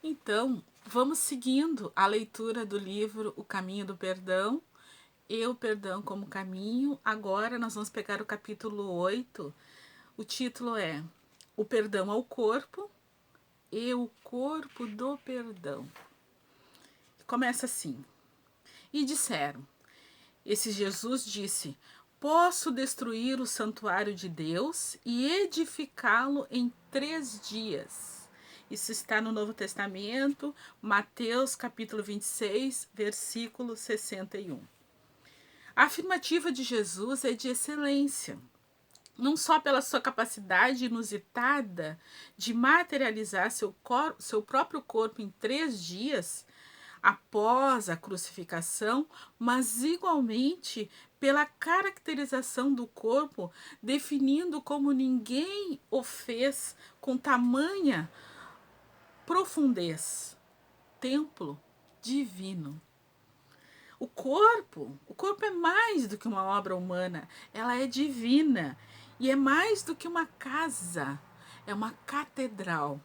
Então, vamos seguindo a leitura do livro O Caminho do Perdão e o Perdão como Caminho. Agora nós vamos pegar o capítulo 8. O título é O Perdão ao Corpo e o Corpo do Perdão. Começa assim. E disseram, esse Jesus disse, posso destruir o santuário de Deus e edificá-lo em 3 dias. Isso está no Novo Testamento, Mateus capítulo 26, versículo 61. A afirmativa de Jesus é de excelência, não só pela sua capacidade inusitada de materializar seu próprio corpo em 3 dias após a crucificação, mas igualmente pela caracterização do corpo, definindo como ninguém o fez com tamanha profundez, templo divino. O corpo é mais do que uma obra humana, ela é divina e é mais do que uma casa, é uma catedral.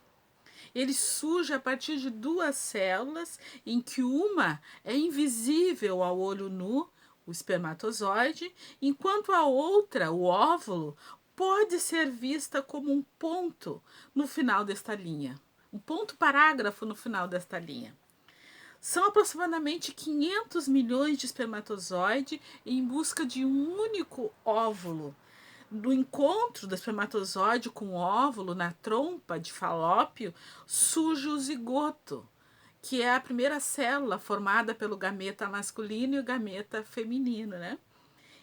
Ele surge a partir de 2 células, em que uma é invisível ao olho nu, o espermatozoide, enquanto a outra, o óvulo, pode ser vista como um ponto no final desta linha. Um ponto parágrafo no final desta linha. São aproximadamente 500 milhões de espermatozoides em busca de um único óvulo. Do encontro do espermatozoide com o óvulo na trompa de Falópio surge o zigoto, que é a primeira célula formada pelo gameta masculino e o gameta feminino, né?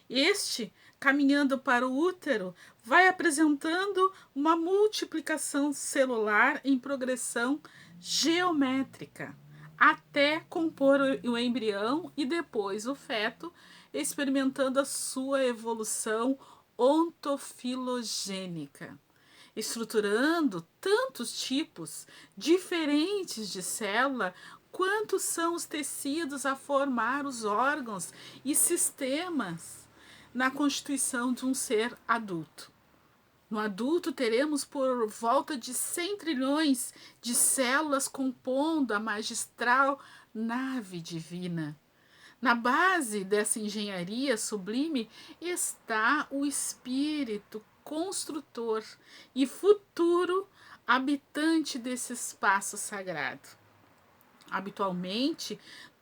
Este, caminhando para o útero, vai apresentando uma multiplicação celular em progressão geométrica, até compor o embrião e depois o feto, experimentando a sua evolução ontofilogênica, estruturando tantos tipos diferentes de célula quanto são os tecidos a formar os órgãos e sistemas na constituição de um ser adulto. No adulto, teremos por volta de 100 trilhões de células compondo a magistral nave divina. Na base dessa engenharia sublime está o espírito construtor e futuro habitante desse espaço sagrado. Habitualmente,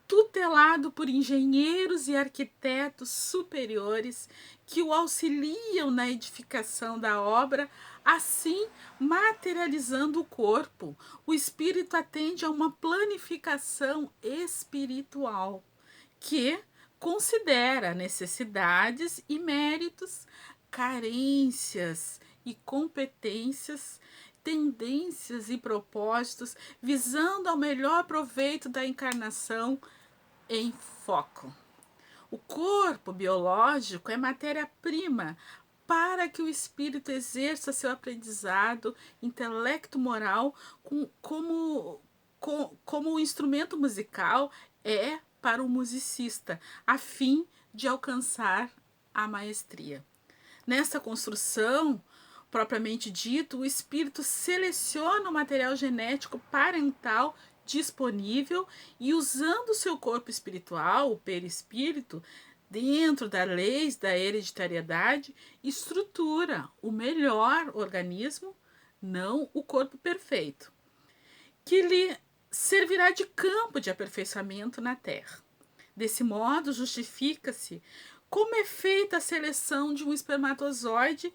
tutelado por engenheiros e arquitetos superiores que o auxiliam na edificação da obra, assim materializando o corpo. O espírito atende a uma planificação espiritual que considera necessidades e méritos, carências e competências, tendências e propósitos, visando ao melhor proveito da encarnação em foco. O corpo biológico é matéria-prima para que o espírito exerça seu aprendizado intelecto-moral como o instrumento musical é para o musicista, a fim de alcançar a maestria. Nessa construção, propriamente dito, o espírito seleciona o material genético parental disponível e, usando o seu corpo espiritual, o perispírito, dentro das leis da hereditariedade, estrutura o melhor organismo, não o corpo perfeito, que lhe servirá de campo de aperfeiçoamento na Terra. Desse modo, justifica-se como é feita a seleção de um espermatozoide,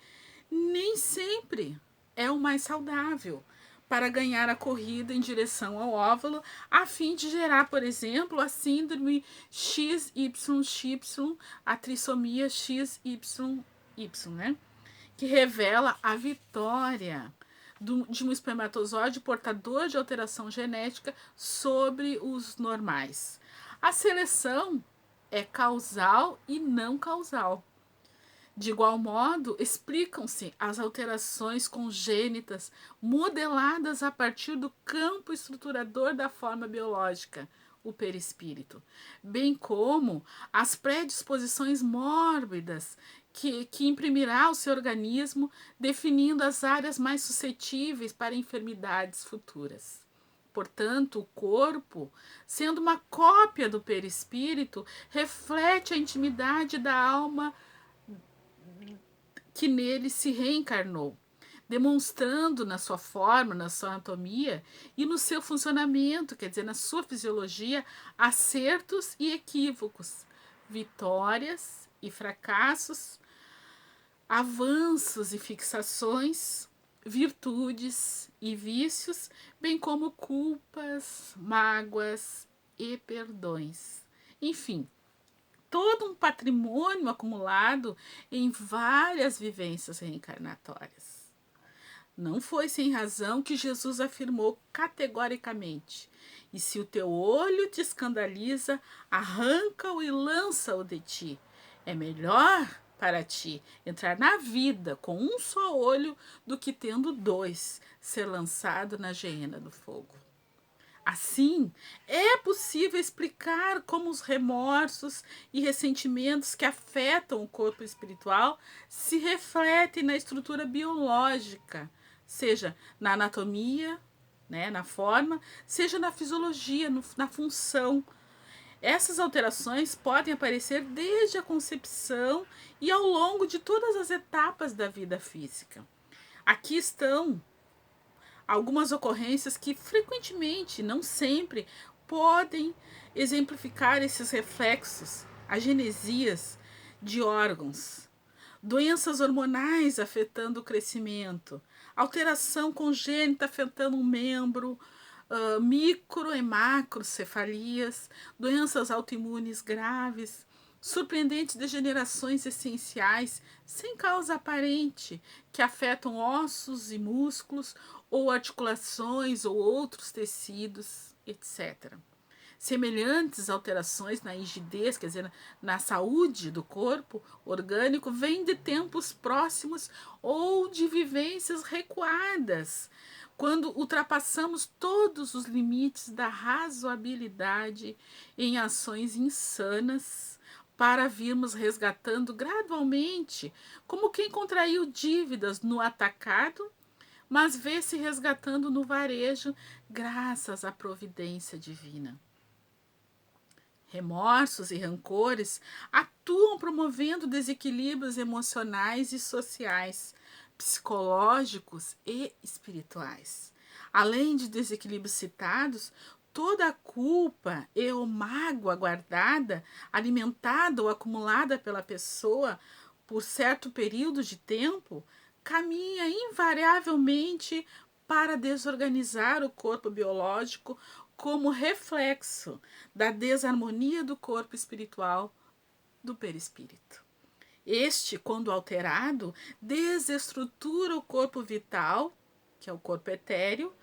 nem sempre é o mais saudável para ganhar a corrida em direção ao óvulo, a fim de gerar, por exemplo, a síndrome XYY, a trissomia XYY, né? Que revela a vitória de um espermatozoide portador de alteração genética sobre os normais. A seleção é causal e não causal. De igual modo, explicam-se as alterações congênitas modeladas a partir do campo estruturador da forma biológica, o perispírito, bem como as predisposições mórbidas que imprimirá ao seu organismo, definindo as áreas mais suscetíveis para enfermidades futuras. portanto, o corpo, sendo uma cópia do perispírito, reflete a intimidade da alma que nele se reencarnou, demonstrando na sua forma, na sua anatomia e no seu funcionamento, quer dizer, na sua fisiologia, acertos e equívocos, vitórias e fracassos, avanços e fixações, virtudes e vícios, bem como culpas, mágoas e perdões. Enfim, todo um patrimônio acumulado em várias vivências reencarnatórias. Não foi sem razão que Jesus afirmou categoricamente: e se o teu olho te escandaliza, arranca-o e lança-o de ti. É melhor para ti entrar na vida com um só olho do que tendo dois, ser lançado na geena do fogo. Assim, é possível explicar como os remorsos e ressentimentos que afetam o corpo espiritual se refletem na estrutura biológica, seja na anatomia, né, na forma, seja na fisiologia, na função. Essas alterações podem aparecer desde a concepção e ao longo de todas as etapas da vida física. Aqui estão algumas ocorrências que frequentemente, não sempre, podem exemplificar esses reflexos, agenesias de órgãos, doenças hormonais afetando o crescimento, alteração congênita afetando um membro, micro e macrocefalias, doenças autoimunes graves, surpreendentes degenerações essenciais sem causa aparente que afetam ossos e músculos ou articulações ou outros tecidos, etc. Semelhantes alterações na rigidez, quer dizer, na saúde do corpo orgânico, vêm de tempos próximos ou de vivências recuadas, quando ultrapassamos todos os limites da razoabilidade em ações insanas, para virmos resgatando gradualmente, como quem contraiu dívidas no atacado, mas vê-se resgatando no varejo, graças à providência divina. Remorsos e rancores atuam promovendo desequilíbrios emocionais e sociais, psicológicos e espirituais. Além de desequilíbrios citados, toda a culpa e ou mágoa guardada, alimentada ou acumulada pela pessoa por certo período de tempo, caminha invariavelmente para desorganizar o corpo biológico como reflexo da desarmonia do corpo espiritual do perispírito. Este, quando alterado, desestrutura o corpo vital, que é o corpo etéreo,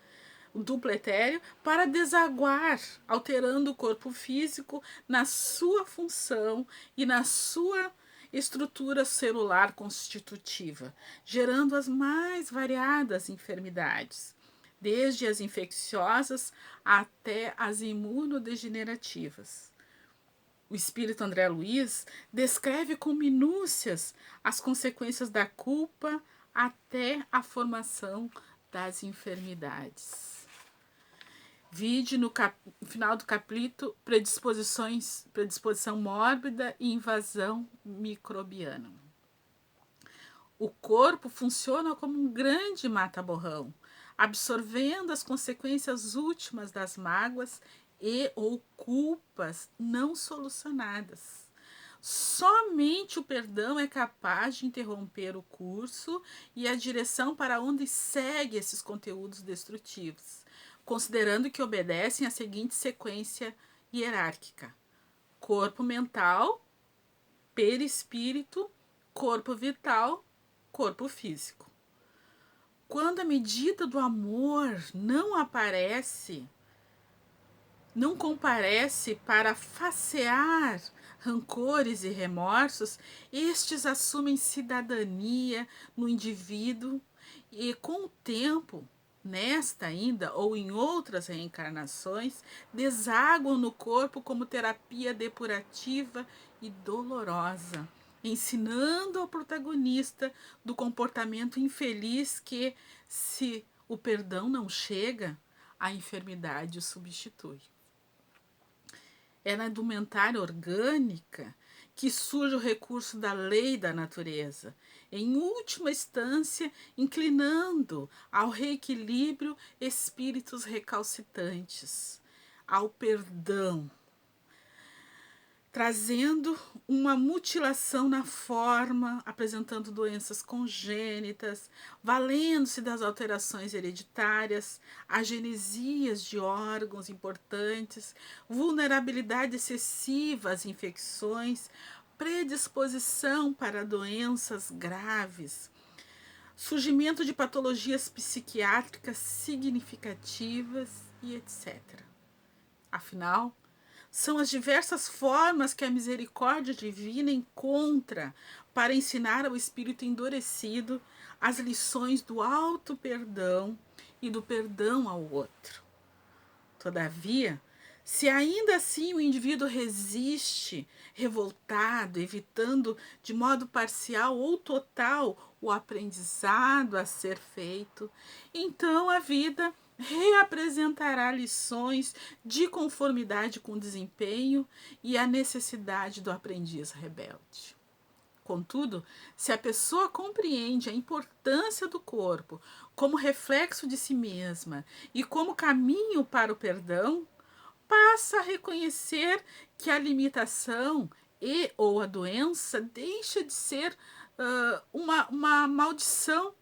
o duplo etéreo, para desaguar, alterando o corpo físico na sua função e na sua estrutura celular constitutiva, gerando as mais variadas enfermidades, desde as infecciosas até as imunodegenerativas. O espírito André Luiz descreve com minúcias as consequências da culpa até a formação das enfermidades. Vide no final do capítulo predisposição mórbida e invasão microbiana. O corpo funciona como um grande mata-borrão, absorvendo as consequências últimas das mágoas e ou culpas não solucionadas. Somente o perdão é capaz de interromper o curso e a direção para onde segue esses conteúdos destrutivos, considerando que obedecem à seguinte sequência hierárquica: corpo mental, perispírito, corpo vital, corpo físico. Quando a medida do amor não comparece para facear rancores e remorsos, estes assumem cidadania no indivíduo e, com o tempo, nesta ainda ou em outras reencarnações, desaguam no corpo como terapia depurativa e dolorosa, ensinando ao protagonista do comportamento infeliz que, se o perdão não chega, a enfermidade o substitui. É na indumentária orgânica que surge o recurso da lei da natureza, em última instância, inclinando ao reequilíbrio espíritos recalcitrantes, ao perdão, trazendo uma mutilação na forma, apresentando doenças congênitas, valendo-se das alterações hereditárias, agenesias de órgãos importantes, vulnerabilidade excessiva às infecções, predisposição para doenças graves, surgimento de patologias psiquiátricas significativas e etc. Afinal, são as diversas formas que a misericórdia divina encontra para ensinar ao espírito endurecido as lições do alto perdão e do perdão ao outro. Todavia, se ainda assim o indivíduo resiste, revoltado, evitando de modo parcial ou total o aprendizado a ser feito, então a vida reapresentará lições de conformidade com o desempenho e a necessidade do aprendiz rebelde. Contudo, se a pessoa compreende a importância do corpo como reflexo de si mesma e como caminho para o perdão, passa a reconhecer que a limitação e ou a doença deixa de ser uma maldição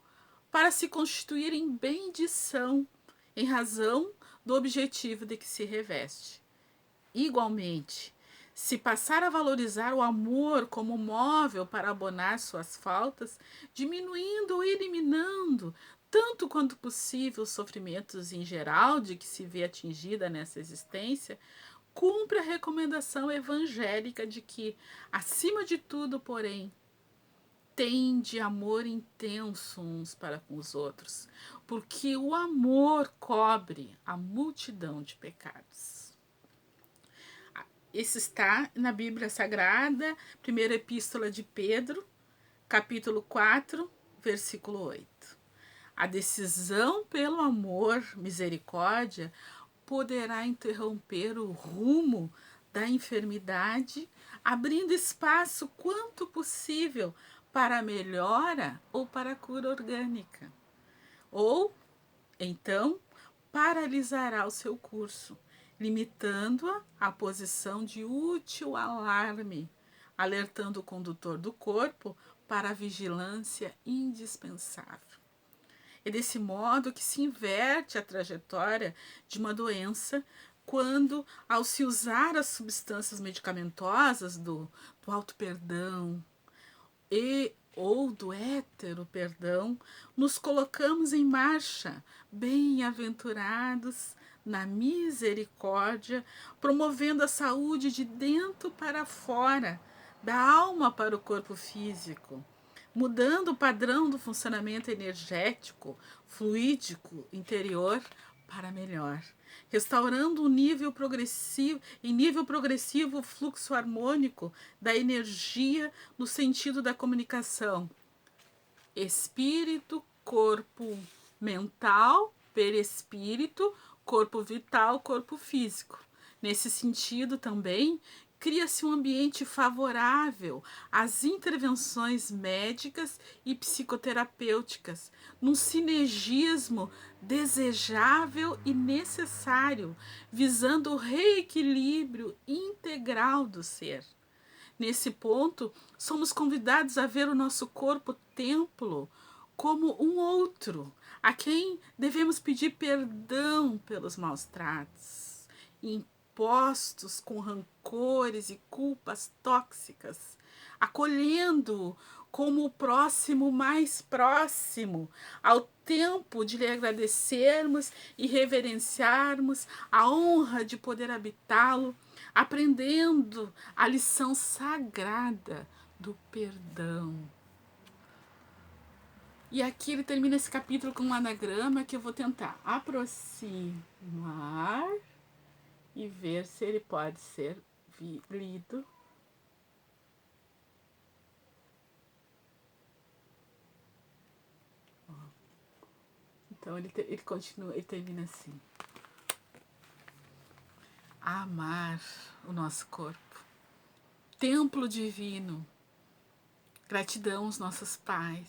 para se constituir em bendição, em razão do objetivo de que se reveste. Igualmente, se passar a valorizar o amor como móvel para abonar suas faltas, diminuindo ou eliminando, tanto quanto possível, os sofrimentos em geral de que se vê atingida nessa existência, cumpre a recomendação evangélica de que, acima de tudo, porém, tende amor intenso uns para com os outros, porque o amor cobre a multidão de pecados. Isso está na Bíblia Sagrada, primeira epístola de Pedro, capítulo 4, versículo 8. A decisão pelo amor, misericórdia, poderá interromper o rumo da enfermidade, abrindo espaço quanto possível para a melhora ou para a cura orgânica. Ou, então, paralisará o seu curso, limitando-a à posição de útil alarme, alertando o condutor do corpo para a vigilância indispensável. É desse modo que se inverte a trajetória de uma doença quando, ao se usar as substâncias medicamentosas do auto-perdão e ou do hétero perdão, nos colocamos em marcha, bem-aventurados na misericórdia, promovendo a saúde de dentro para fora, da alma para o corpo físico, mudando o padrão do funcionamento energético, fluídico interior para melhor, restaurando um nível progressivo, em nível progressivo o fluxo harmônico da energia no sentido da comunicação espírito, corpo mental, perispírito, corpo vital, corpo físico. Nesse sentido também, cria-se um ambiente favorável às intervenções médicas e psicoterapêuticas, num sinergismo desejável e necessário, visando o reequilíbrio integral do ser. Nesse ponto, somos convidados a ver o nosso corpo-templo como um outro, a quem devemos pedir perdão pelos maus tratos, impostos com rancores e culpas tóxicas, acolhendo-o como o próximo mais próximo, ao tempo de lhe agradecermos e reverenciarmos a honra de poder habitá-lo, aprendendo a lição sagrada do perdão. E aqui ele termina esse capítulo com um anagrama que eu vou tentar aproximar e ver se ele pode ser lido. Então ele continua, ele termina assim. a amar o nosso corpo. Templo divino, gratidão aos nossos pais,